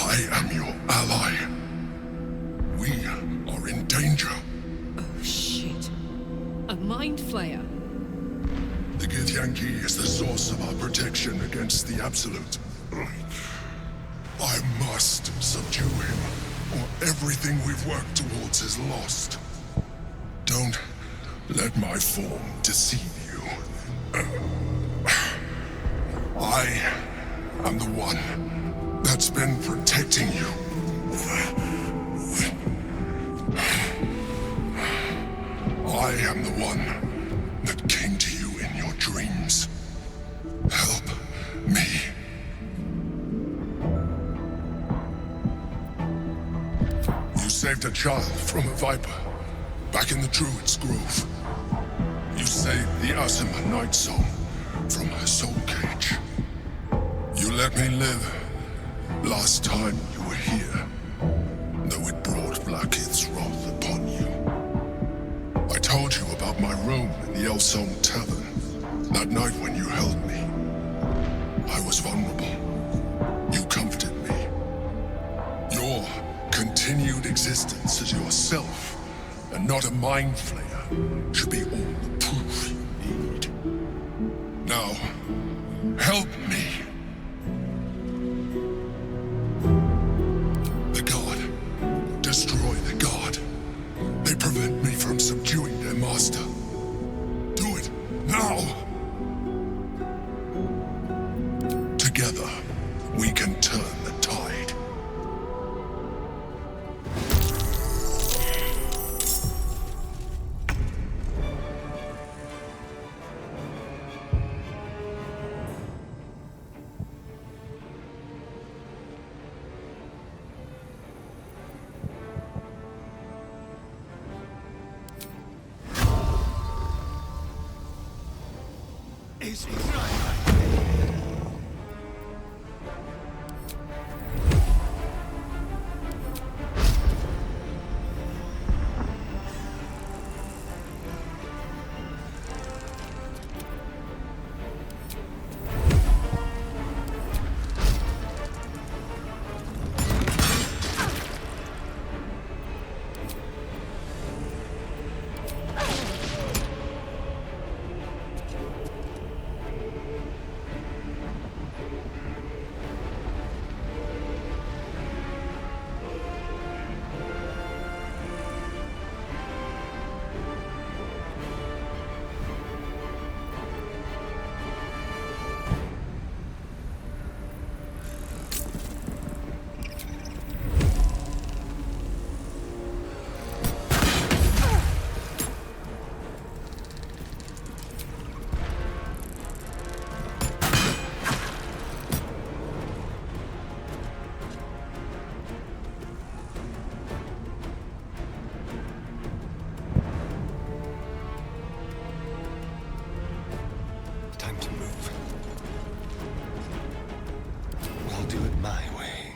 I am your ally. We are in danger. Oh shit. A mind flayer. The Githyanki is the source of our protection against the Absolute. I must subdue him, or everything we've worked towards is lost. Don't let my form deceive you. I am the one that's been protecting you. I am the one that came to you in your dreams. Help me. You saved a child from a viper back in the Druid's Grove. You saved the Asima Night Zone from her soul cage. You let me live last time you were here, though it brought Blackheath's wrath upon you. I told you about my room in the Elsong Tavern that night when you held me. I was vulnerable. You comforted me. Your continued existence as yourself, and not a mind flayer, should be all the proof you need. Now, help me. The God. Destroy the God. They prevent me from subduing their master. Do it now. Together, we can turn the tide. Time to move. I'll do it my way.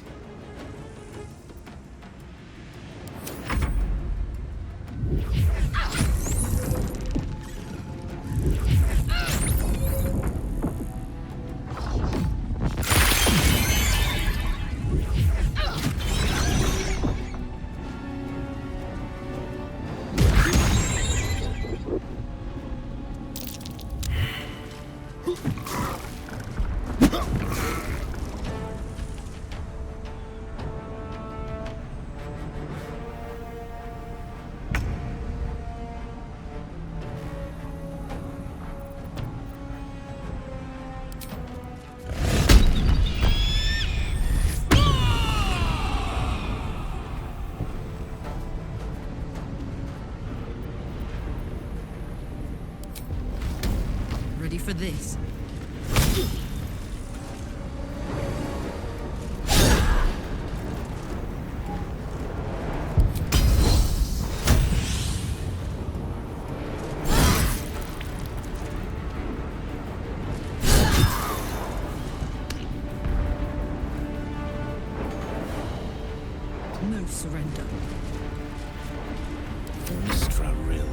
Ready for this? No surrender. Mistra Rill.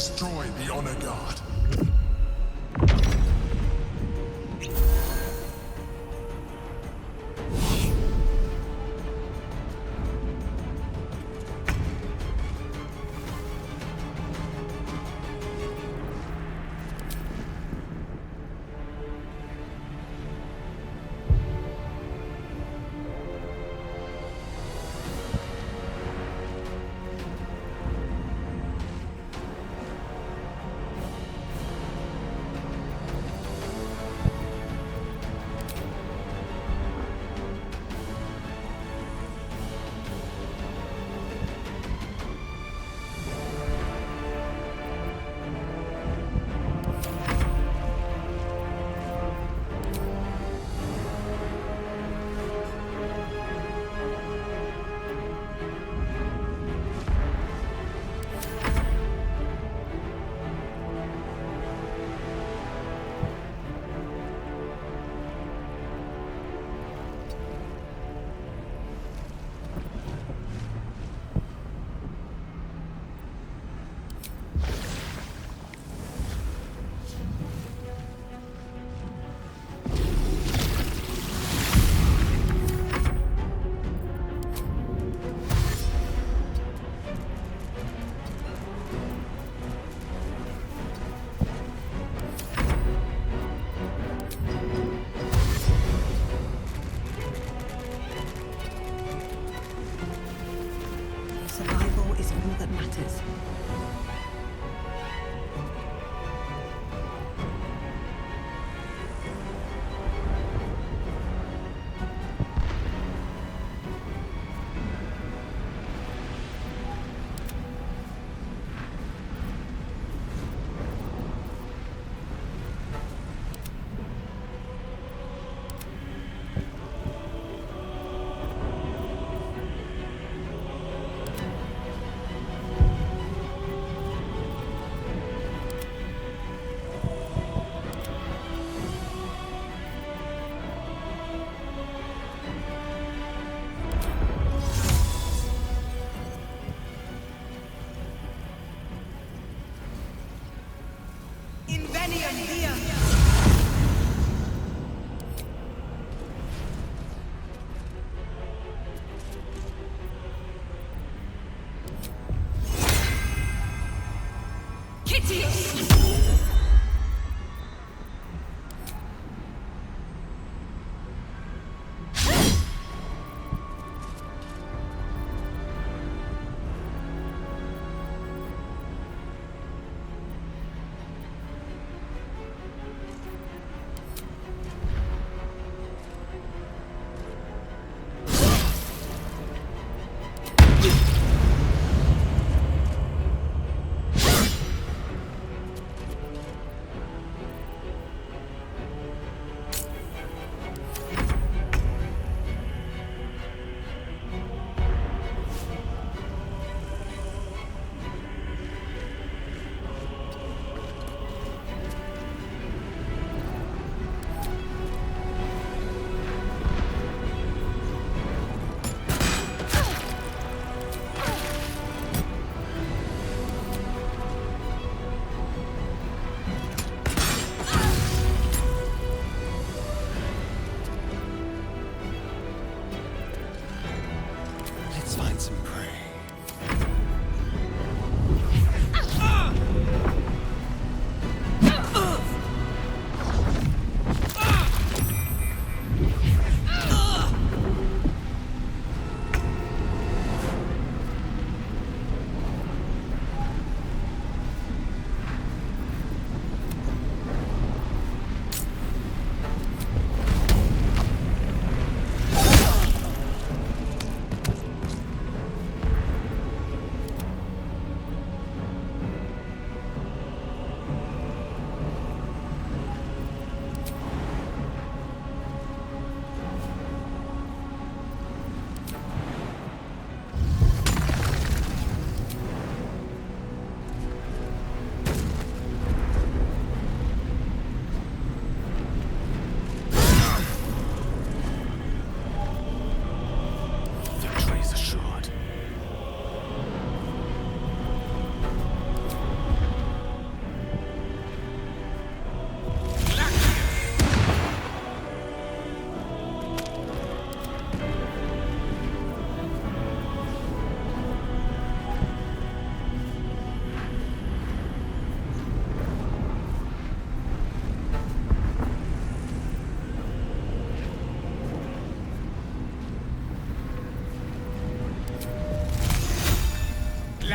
Destroy the Honor Guard. Survival is all that matters.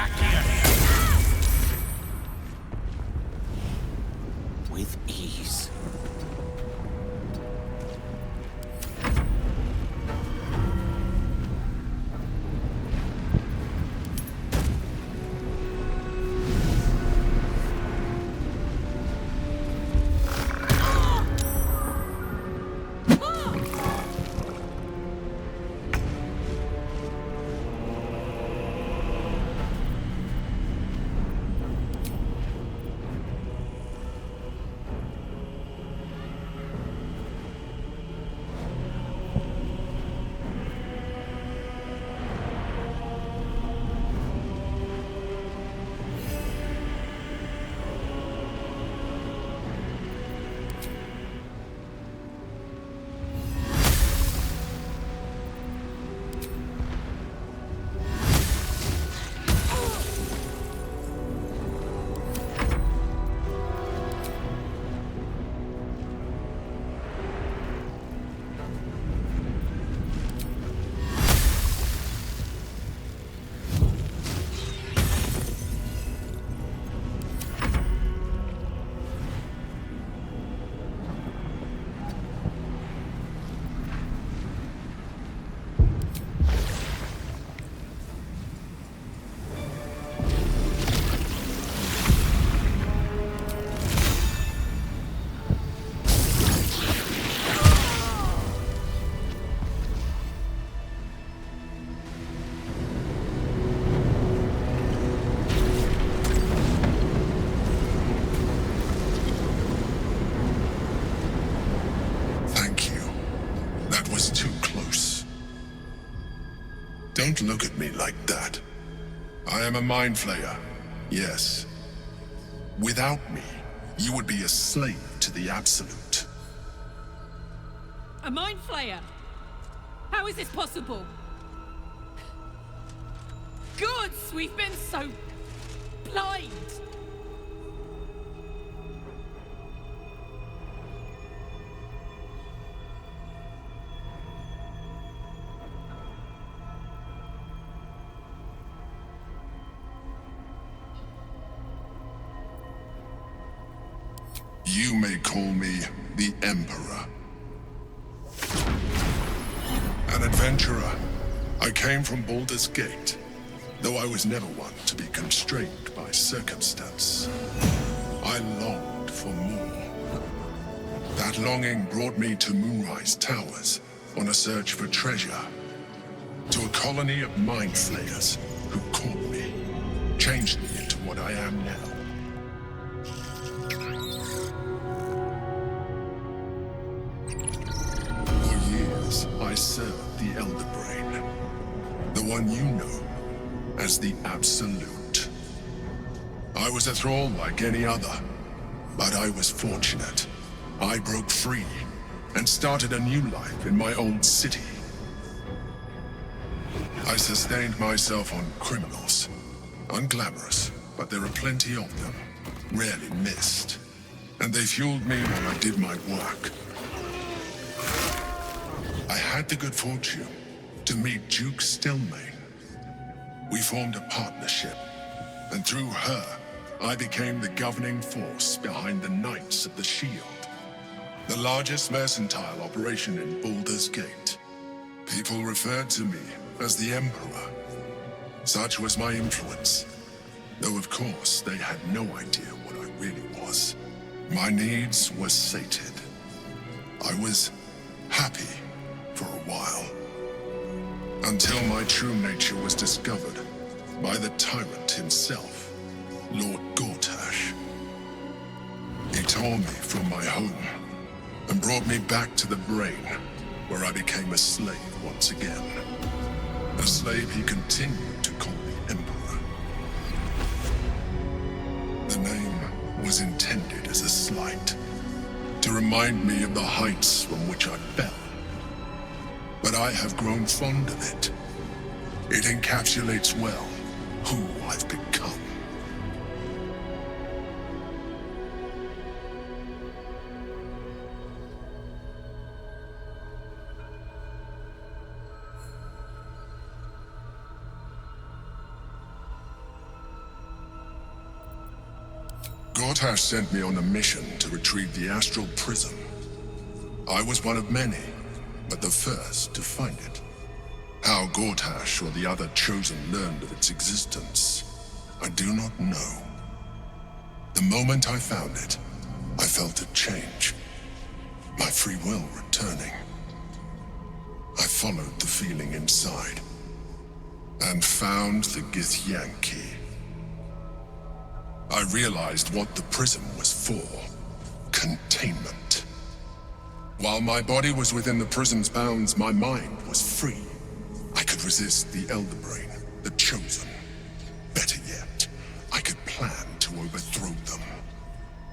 back here! With ease. Don't look at me like that. I am a mind flayer, yes. Without me, you would be a slave to the Absolute. A mind flayer? How is this possible? Gods, we've been so blind. You may call me the Emperor. An adventurer, I came from Baldur's Gate, though I was never one to be constrained by circumstance. I longed for more. That longing brought me to Moonrise Towers on a search for treasure, to a colony of mind flayers who caught me, changed me into what I am now. I served the Elder Brain, the one you know as the Absolute. I was a thrall like any other, but I was fortunate. I broke free and started a new life in my old city. I sustained myself on criminals. Unglamorous, but there are plenty of them, rarely missed. And they fueled me while I did my work. I had the good fortune to meet Duke Stillmain. We formed a partnership, and through her, I became the governing force behind the Knights of the Shield, the largest mercantile operation in Baldur's Gate. People referred to me as the Emperor. Such was my influence, though of course they had no idea what I really was. My needs were sated. I was happy for a while, until my true nature was discovered by the tyrant himself, Lord Gortash. He tore me from my home and brought me back to the Brain, where I became a slave once again. A slave he continued to call the Emperor. The name was intended as a slight, to remind me of the heights from which I fell. But I have grown fond of it. It encapsulates well who I've become. Gortash sent me on a mission to retrieve the astral prism. I was one of many, but the first to find it. How Gortash or the other chosen learned of its existence, I do not know. The moment I found it, I felt a change. My free will returning. I followed the feeling inside and found the Githyanki. I realized what the prism was for. Containment. While my body was within the prism's bounds, my mind was free. I could resist the Elder Brain, the Chosen. Better yet, I could plan to overthrow them.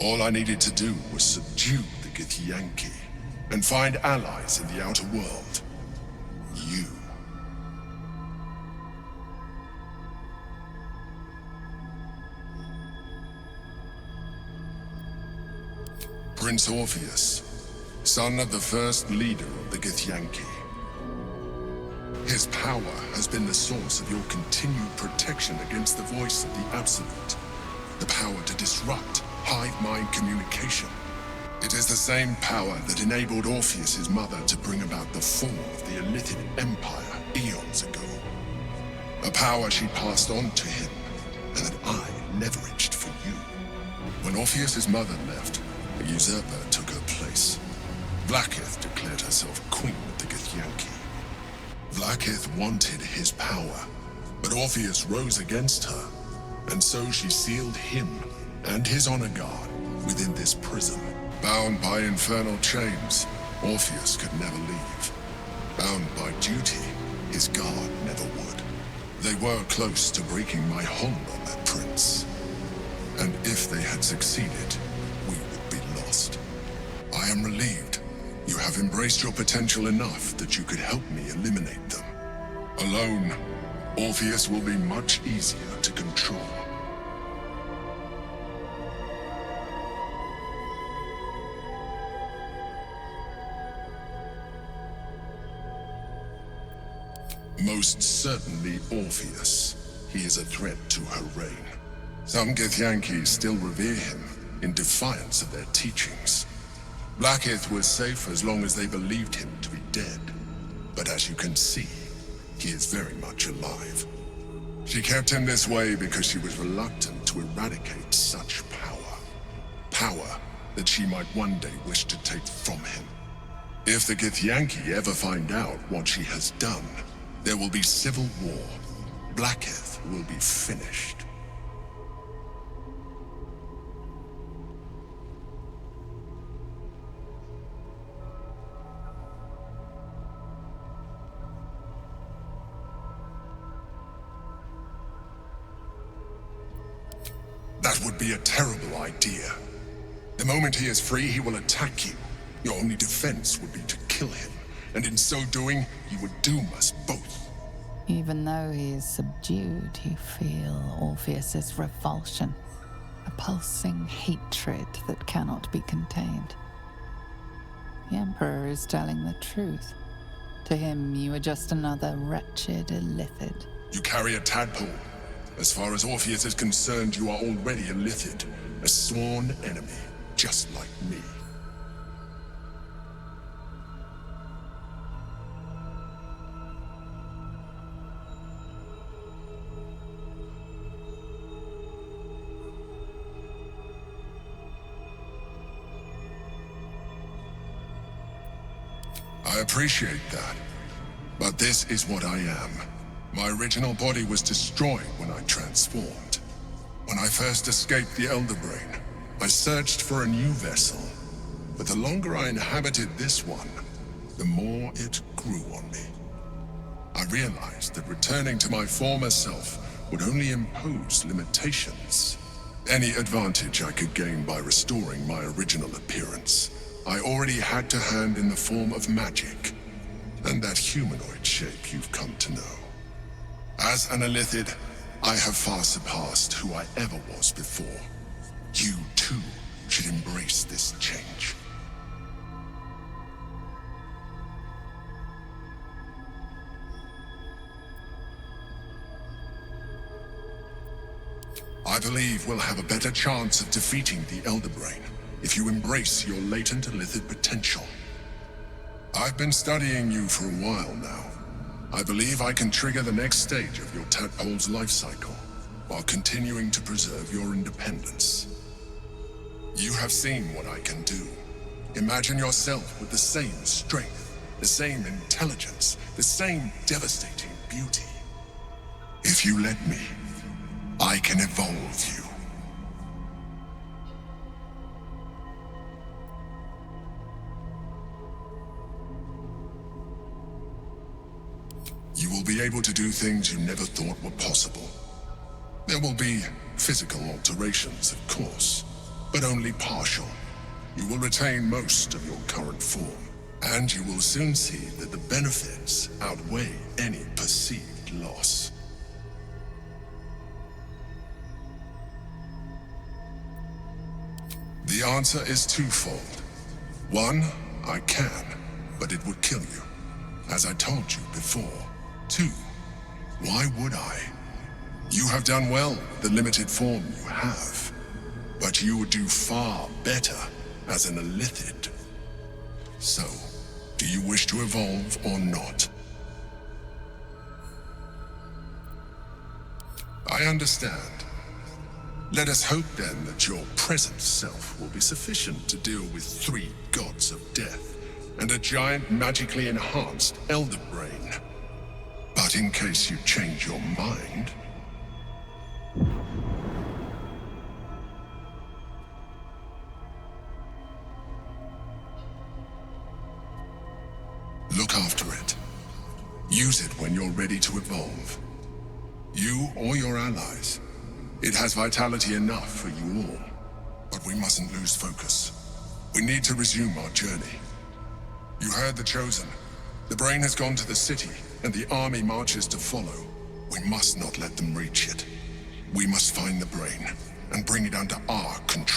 All I needed to do was subdue the Githyanki and find allies in the outer world. You. Prince Orpheus, son of the first leader of the Githyanki. His power has been the source of your continued protection against the voice of the Absolute. The power to disrupt hive mind communication. It is the same power that enabled Orpheus's mother to bring about the fall of the Illithid Empire eons ago. A power she passed on to him, and that I leveraged for you. When Orpheus's mother left, a usurper took her place. Vlaakith declared herself queen of the Githyanki. Vlaakith wanted his power, but Orpheus rose against her, and so she sealed him and his honor guard within this prison. Bound by infernal chains, Orpheus could never leave. Bound by duty, his guard never would. They were close to breaking my hold on that prince. And if they had succeeded, we would be lost. I am relieved. You have embraced your potential enough that you could help me eliminate them. Alone, Orpheus will be much easier to control. Most certainly Orpheus. He is a threat to her reign. Some Githyanki still revere him in defiance of their teachings. Vlaakith was safe as long as they believed him to be dead. But as you can see, he is very much alive. She kept him this way because she was reluctant to eradicate such power. Power that she might one day wish to take from him. If the Githyanki ever find out what she has done, there will be civil war. Vlaakith will be finished. That would be a terrible idea. The moment he is free, he will attack you. Your only defense would be to kill him, and in so doing, he would doom us both. Even though he is subdued, you feel Orpheus's revulsion, a pulsing hatred that cannot be contained. The Emperor is telling the truth. To him, you are just another wretched illithid. You carry a tadpole. As far as Orpheus is concerned, you are already a Illithid, a sworn enemy, just like me. I appreciate that, but this is what I am. My original body was destroyed when I transformed. When I first escaped the Elder Brain, I searched for a new vessel. But the longer I inhabited this one, the more it grew on me. I realized that returning to my former self would only impose limitations. Any advantage I could gain by restoring my original appearance, I already had to hand in the form of magic, and that humanoid shape you've come to know. As an Illithid, I have far surpassed who I ever was before. You, too, should embrace this change. I believe we'll have a better chance of defeating the Elder Brain if you embrace your latent illithid potential. I've been studying you for a while now. I believe I can trigger the next stage of your tadpole's life cycle, while continuing to preserve your independence. You have seen what I can do. Imagine yourself with the same strength, the same intelligence, the same devastating beauty. If you let me, I can evolve you. You will be able to do things you never thought were possible. There will be physical alterations, of course, but only partial. You will retain most of your current form, and you will soon see that the benefits outweigh any perceived loss. The answer is twofold. One, I can, but it would kill you, as I told you before. Two, why would I? You have done well with the limited form you have, but you would do far better as an illithid. So, do you wish to evolve or not? I understand. Let us hope then that your present self will be sufficient to deal with 3 gods of death and a giant magically enhanced Elder Brain. But in case you change your mind... look after it. Use it when you're ready to evolve. You or your allies. It has vitality enough for you all. But we mustn't lose focus. We need to resume our journey. You heard the Chosen. The Brain has gone to the city, and the army marches to follow. We must not let them reach it. We must find the Brain, and bring it under our control.